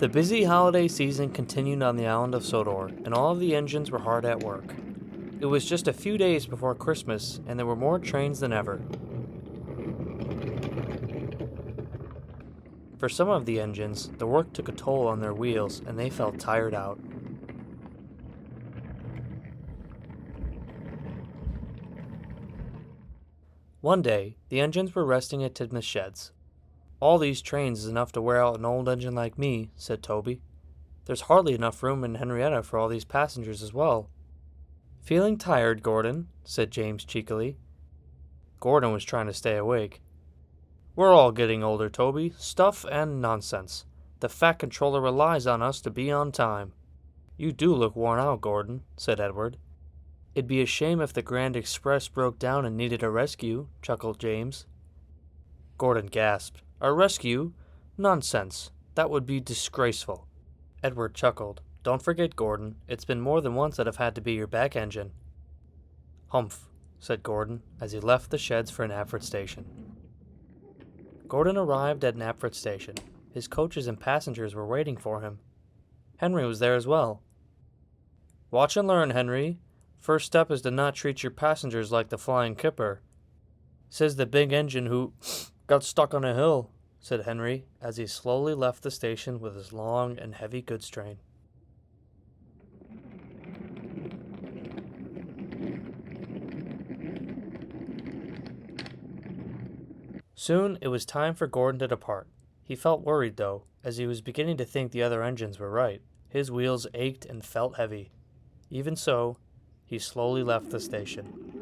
The busy holiday season continued on the island of Sodor, and all of the engines were hard at work. It was just a few days before Christmas, and there were more trains than ever. For some of the engines, the work took a toll on their wheels, and they felt tired out. One day, the engines were resting at Tidmouth sheds. "All these trains is enough to wear out an old engine like me," said Toby. "There's hardly enough room in Henrietta for all these passengers as well." "Feeling tired, Gordon?" said James cheekily. Gordon was trying to stay awake. "We're all getting older, Toby. Stuff and nonsense. The Fat Controller relies on us to be on time." "You do look worn out, Gordon," said Edward. "It'd be a shame if the Grand Express broke down and needed a rescue," chuckled James. Gordon gasped. "A rescue? Nonsense. That would be disgraceful." Edward chuckled. "Don't forget, Gordon, it's been more than once that I've had to be your back engine." "Humph," said Gordon, as he left the sheds for Knapford Station. Gordon arrived at Knapford Station. His coaches and passengers were waiting for him. Henry was there as well. "Watch and learn, Henry. First step is to not treat your passengers like the Flying Kipper. Says the big engine who got stuck on a hill," said Henry, as he slowly left the station with his long and heavy goods train. Soon it was time for Gordon to depart. He felt worried, though, as he was beginning to think the other engines were right. His wheels ached and felt heavy. Even so, he slowly left the station.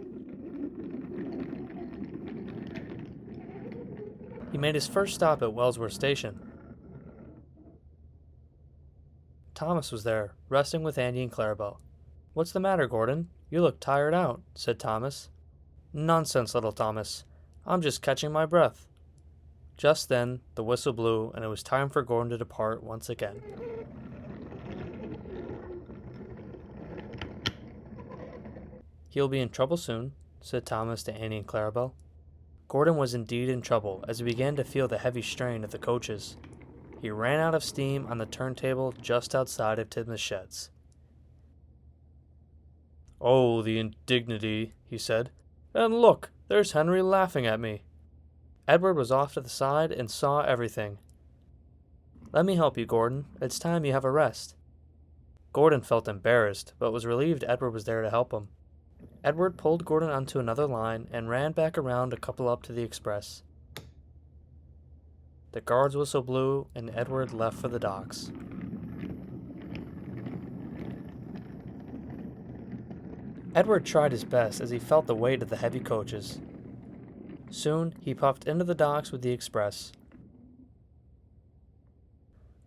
He made his first stop at Wellsworth Station. Thomas was there, resting with Andy and Clarabelle. "What's the matter, Gordon? You look tired out," said Thomas. "Nonsense, little Thomas. I'm just catching my breath." Just then, the whistle blew, and it was time for Gordon to depart once again. "He'll be in trouble soon," said Thomas to Annie and Clarabelle. Gordon was indeed in trouble, as he began to feel the heavy strain of the coaches. He ran out of steam on the turntable just outside of Tidmouth sheds. "Oh, the indignity," he said. "And look, there's Henry laughing at me." Edward was off to the side and saw everything. "Let me help you, Gordon. It's time you have a rest." Gordon felt embarrassed, but was relieved Edward was there to help him. Edward pulled Gordon onto another line and ran back around a couple up to the express. The guard's whistle blew, and Edward left for the docks. Edward tried his best as he felt the weight of the heavy coaches. Soon he puffed into the docks with the express.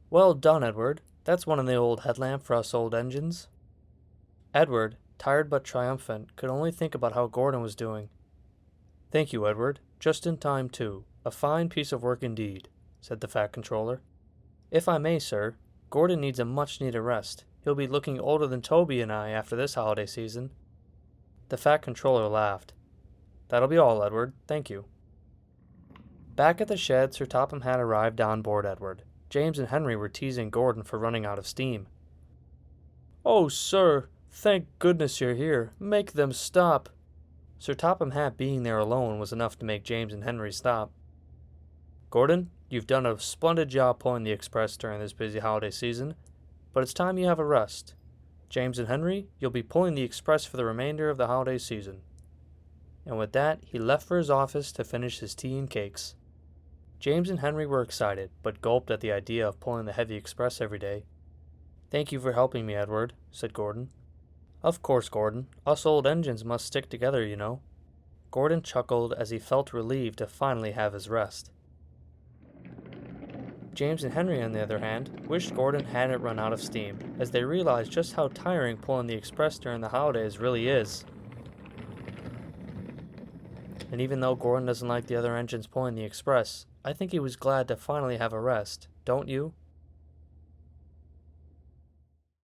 "Well done, Edward. That's one in the old headlamp for us old engines." Edward, tired but triumphant, could only think about how Gordon was doing. "Thank you, Edward. Just in time, too. A fine piece of work indeed," said the Fat Controller. "If I may, sir, Gordon needs a much-needed rest. He'll be looking older than Toby and I after this holiday season." The Fat Controller laughed. "That'll be all, Edward. Thank you." Back at the shed, Sir Topham had arrived on board Edward. James and Henry were teasing Gordon for running out of steam. "Oh, sir, thank goodness you're here. Make them stop." Sir Topham Hatt being there alone was enough to make James and Henry stop. "Gordon, you've done a splendid job pulling the express during this busy holiday season, but it's time you have a rest. James and Henry, you'll be pulling the express for the remainder of the holiday season." And with that, he left for his office to finish his tea and cakes. James and Henry were excited, but gulped at the idea of pulling the heavy express every day. "Thank you for helping me, Edward," said Gordon. "Of course, Gordon. Us old engines must stick together, you know." Gordon chuckled as he felt relieved to finally have his rest. James and Henry, on the other hand, wished Gordon hadn't run out of steam, as they realized just how tiring pulling the express during the holidays really is. And even though Gordon doesn't like the other engines pulling the express, I think he was glad to finally have a rest, don't you?